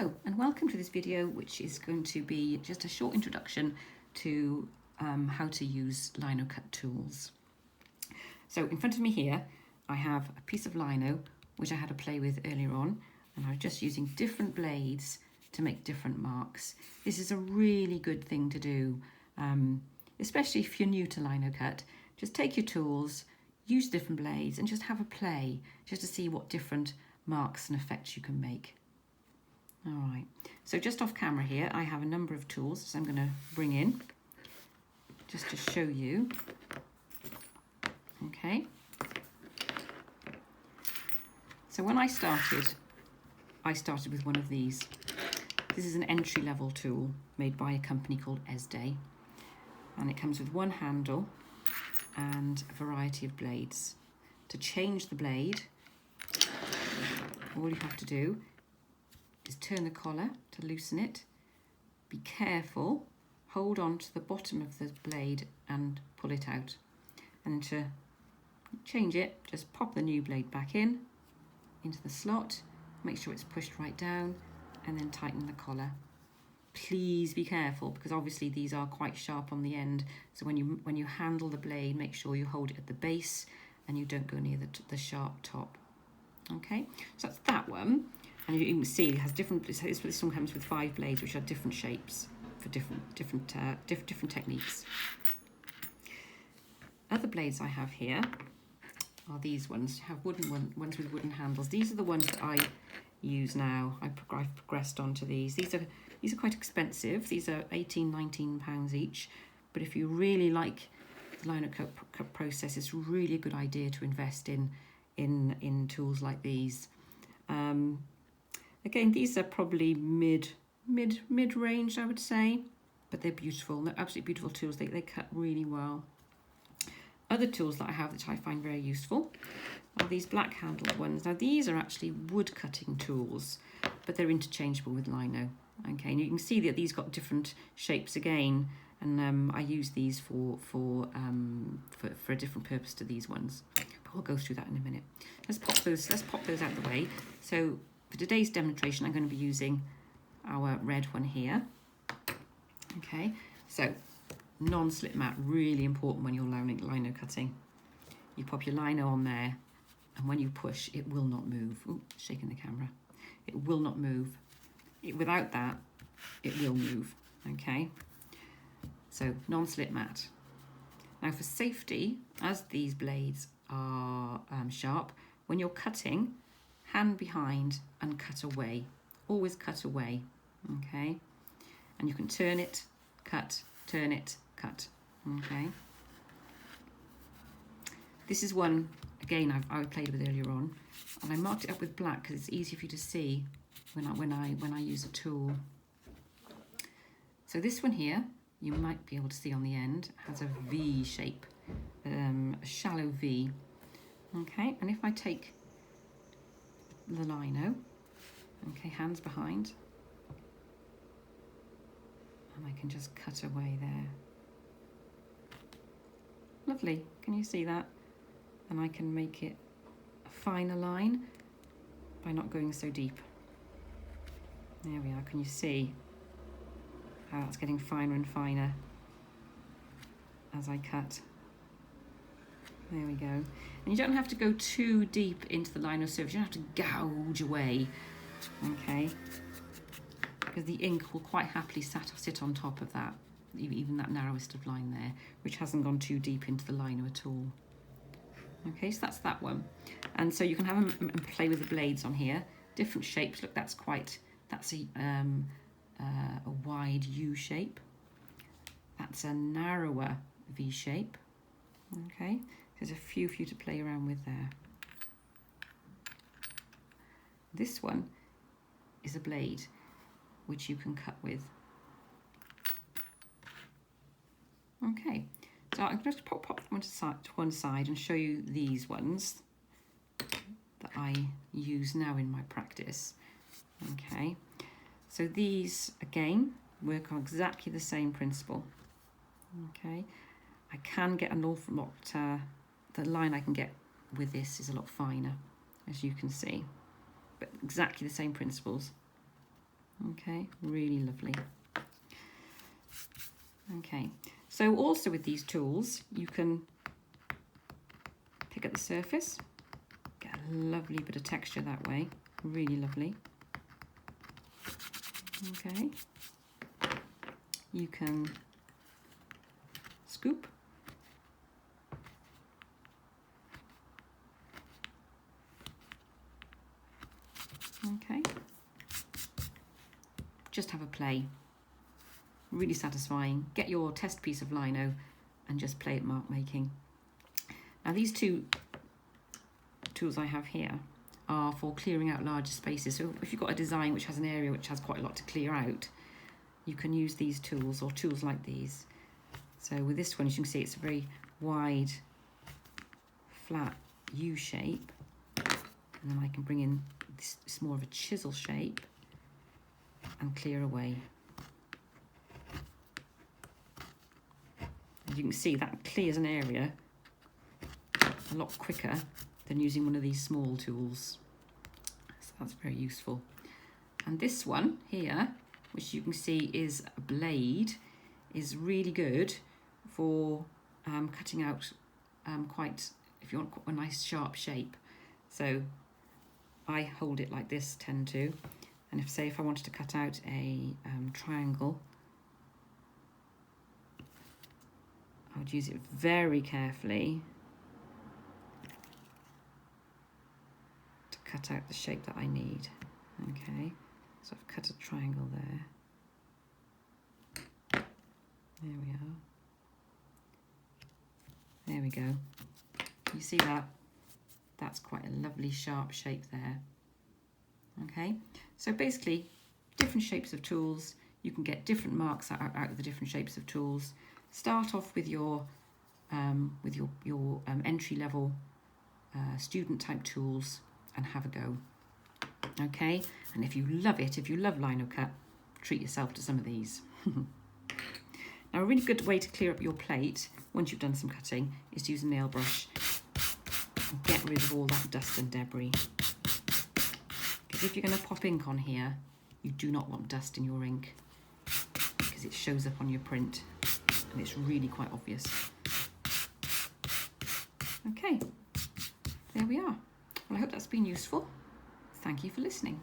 Hello and welcome to this video, which is going to be just a short introduction to how to use lino cut tools. So in front of me here I have a piece of lino which I had to play with earlier on, and I was just using different blades to make different marks. This is a really good thing to do, especially if you're new to lino cut. Just take your tools, use different blades and just have a play just to see what different marks and effects you can make. All right, so just off camera here, I have a number of tools so I'm going to bring in just to show you. Okay, so when I started with one of these. This is an entry-level tool made by a company called Esday, and it comes with one handle and a variety of blades. To change the blade, all you have to do is turn the collar to loosen it. Be careful, hold on to the bottom of the blade and pull it out. And to change it, just pop the new blade back into the slot, make sure it's pushed right down, and then tighten the collar. Please be careful, because obviously these are quite sharp on the end, so when you handle the blade, make sure you hold it at the base and you don't go near the sharp top. Okay, so that's that one. And you can see it has different. This one comes with 5 blades, which are different shapes for different techniques. Other blades I have here are these ones. You have ones with wooden handles. These are the ones that I use now. I've progressed onto these. These are quite expensive. These are £18–19 each. But if you really like the lino cut process, it's really a good idea to invest in tools like these. Again, these are probably mid-range, I would say, but they're beautiful. They're absolutely beautiful tools. They cut really well. Other tools that I have that I find very useful are these black handled ones. Now these are actually wood cutting tools, but they're interchangeable with lino. Okay, and you can see that these got different shapes again, and I use these for a different purpose to these ones. But we'll go through that in a minute. Let's pop those out of the way. So for today's demonstration, I'm going to be using our red one here. Okay, so non-slip mat, really important when you're lino cutting. You pop your lino on there, and when you push, it will not move. Ooh, shaking the camera. It will not move. Without that, it will move. Okay, so non-slip mat. Now for safety, as these blades are sharp, when you're cutting, hand behind and cut away. Always cut away. Okay, and you can turn it, cut, turn it, cut. Okay, this is one again I played with earlier on, and I marked it up with black because it's easy for you to see when I use a tool. So this one here, you might be able to see on the end, has a V shape, a shallow V. Okay, and if I take the lino, okay, hands behind, and I can just cut away there. Lovely, can you see that? And I can make it a finer line by not going so deep. There we are, can you see how that's getting finer and finer as I cut? There we go. And you don't have to go too deep into the lino surface, you don't have to gouge away, okay? Because the ink will quite happily sit on top of that, even that narrowest of line there, which hasn't gone too deep into the lino at all. Okay, so that's that one. And so you can have them and play with the blades on here, different shapes. Look, that's a wide U shape. That's a narrower V shape. Okay, there's a few for you to play around with there. This one is a blade which you can cut with. Okay, so I'm going to pop them to one side and show you these ones that I use now in my practice. Okay, so these again work on exactly the same principle. Okay, I can get an awful lot, the line I can get with this is a lot finer, as you can see, but exactly the same principles. Okay, really lovely. Okay, so also with these tools, you can pick at the surface, get a lovely bit of texture that way, really lovely. Okay, you can scoop. Okay, just have a play. Really satisfying. Get your test piece of lino and just play at mark making. Now these two tools I have here are for clearing out larger spaces. So if you've got a design which has an area which has quite a lot to clear out, you can use these tools or tools like these. So with this one, as you can see, it's a very wide, flat U shape. And then I can bring in this, it's more of a chisel shape and clear away. As you can see, that clears an area a lot quicker than using one of these small tools. So that's very useful. And this one here, which you can see is a blade, is really good for cutting out if you want a nice sharp shape. So I hold it like this, tend to, and if I wanted to cut out a triangle, I would use it very carefully to cut out the shape that I need. Okay, so I've cut a triangle there. There we are. There we go. You see that? That's quite a lovely sharp shape there. Okay, so basically different shapes of tools. You can get different marks out of the different shapes of tools. Start off with your entry level student type tools and have a go. Okay, and if you love it, if you love lino cut, treat yourself to some of these. Now a really good way to clear up your plate once you've done some cutting is to use a nail brush and get rid of all that dust and debris. Because if you're going to pop ink on here, you do not want dust in your ink because it shows up on your print and it's really quite obvious. Okay, there we are. Well, I hope that's been useful. Thank you for listening.